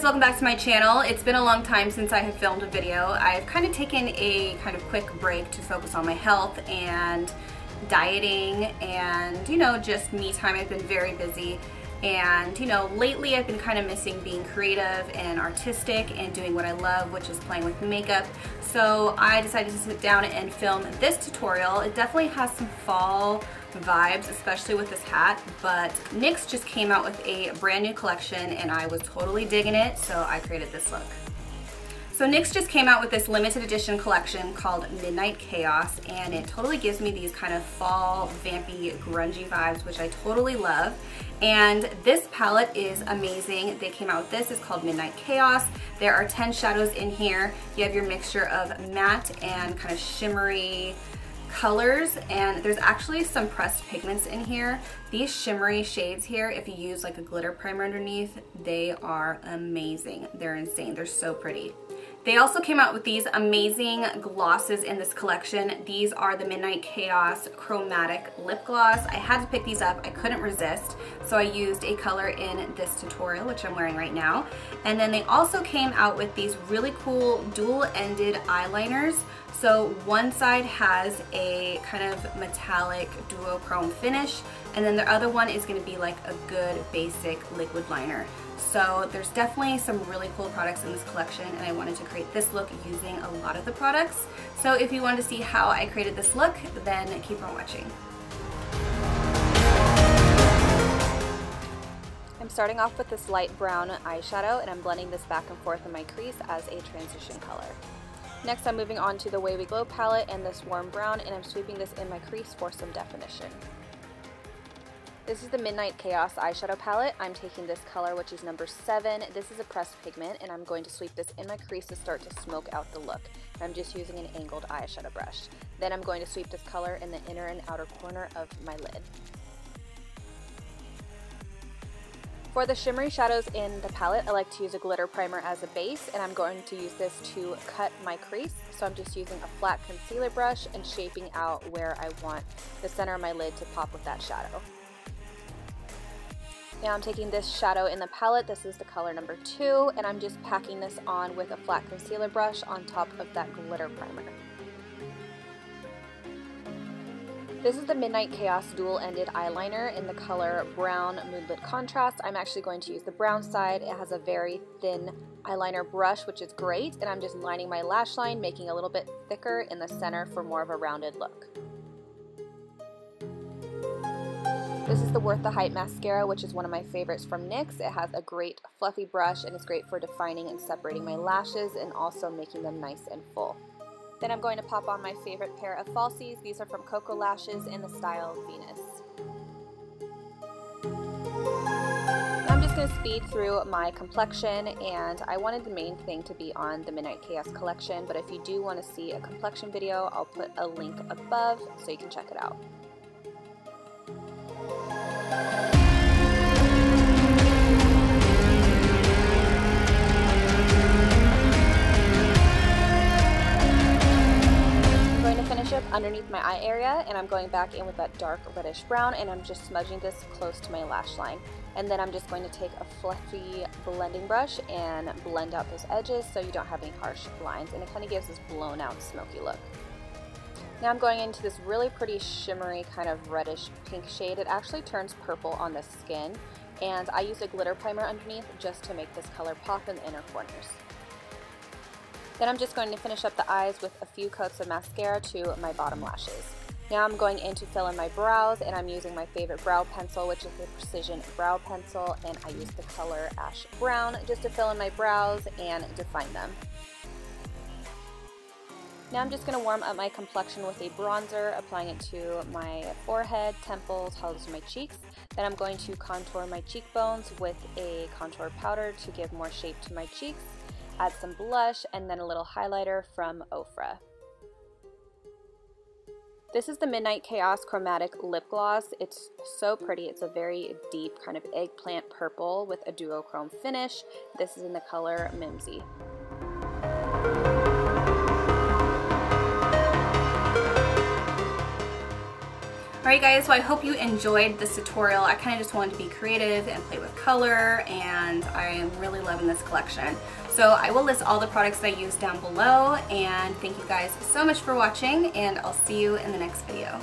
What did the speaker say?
welcome back to my channel. It's been a long time since I have filmed a video. I've kind of taken a kind of quick break to focus on my health and dieting and, you know, just me time. I've been very busy. And, you know, lately I've been kind of missing being creative and artistic and doing what I love, which is playing with makeup. So I decided to sit down and film this tutorial. It definitely has some fall vibes, especially with this hat, but NYX just came out with a brand new collection and I was totally digging it, so I created this look. So NYX just came out with this limited edition collection called Midnight Chaos, and it totally gives me these kind of fall, vampy, grungy vibes, which I totally love. And this palette is amazing. They came out with this. It's called Midnight Chaos. There are 10 shadows in here. You have your mixture of matte and kind of shimmery colors, and there's actually some pressed pigments in here. These shimmery shades here, if you use like a glitter primer underneath, they are amazing. They're insane. They're so pretty. They also came out with these amazing glosses in this collection. These are the Midnight Chaos Chromatic Lip Gloss. I had to pick these up. I couldn't resist, so I used a color in this tutorial, which I'm wearing right now. And then they also came out with these really cool dual-ended eyeliners. So one side has a kind of metallic duochrome finish, and then the other one is going to be like a good basic liquid liner. So there's definitely some really cool products in this collection, and I wanted to create this look using a lot of the products. So if you want to see how I created this look, then keep on watching. I'm starting off with this light brown eyeshadow, and I'm blending this back and forth in my crease as a transition color. Next, I'm moving on to the Way We Glow palette and this warm brown, and I'm sweeping this in my crease for some definition. This is the Midnight Chaos eyeshadow palette. I'm taking this color, which is number 7. This is a pressed pigment, and I'm going to sweep this in my crease to start to smoke out the look. I'm just using an angled eyeshadow brush. Then I'm going to sweep this color in the inner and outer corner of my lid. For the shimmery shadows in the palette, I like to use a glitter primer as a base, and I'm going to use this to cut my crease. So I'm just using a flat concealer brush and shaping out where I want the center of my lid to pop with that shadow. Now I'm taking this shadow in the palette. This is the color number 2, and I'm just packing this on with a flat concealer brush on top of that glitter primer. This is the Midnight Chaos dual-ended eyeliner in the color Brown Moonlit Contrast. I'm actually going to use the brown side. It has a very thin eyeliner brush, which is great, and I'm just lining my lash line, making a little bit thicker in the center for more of a rounded look. This is the Worth the Hype mascara, which is one of my favorites from NYX. It has a great fluffy brush, and it's great for defining and separating my lashes and also making them nice and full. Then I'm going to pop on my favorite pair of falsies. These are from KoKo lashes in the style Venus. I'm just going to speed through my complexion, and I wanted the main thing to be on the Midnight Chaos collection, but if you do want to see a complexion video, I'll put a link above so you can check it out. Up underneath my eye area, and I'm going back in with that dark reddish brown, and I'm just smudging this close to my lash line. And then I'm just going to take a fluffy blending brush and blend out those edges so you don't have any harsh lines, and it kind of gives this blown out smoky look. Now I'm going into this really pretty shimmery kind of reddish pink shade. It actually turns purple on the skin, and I use a glitter primer underneath just to make this color pop in the inner corners. Then I'm just going to finish up the eyes with a few coats of mascara to my bottom lashes. Now I'm going in to fill in my brows, and I'm using my favorite brow pencil, which is the Precision Brow Pencil, and I use the color Ash Brown just to fill in my brows and define them. Now I'm just going to warm up my complexion with a bronzer, applying it to my forehead, temples, hollows of my cheeks. Then I'm going to contour my cheekbones with a contour powder to give more shape to my cheeks. Add some blush, and then a little highlighter from OFRA. This is the Midnight Chaos Chromatic Lip Gloss. It's so pretty. It's a very deep kind of eggplant purple with a duochrome finish. This is in the color Mimsy. Alright, Alright guys, so I hope you enjoyed this tutorial. I kind of just wanted to be creative and play with color, and I am really loving this collection. So I will list all the products that I use down below, and thank you guys so much for watching, and I'll see you in the next video.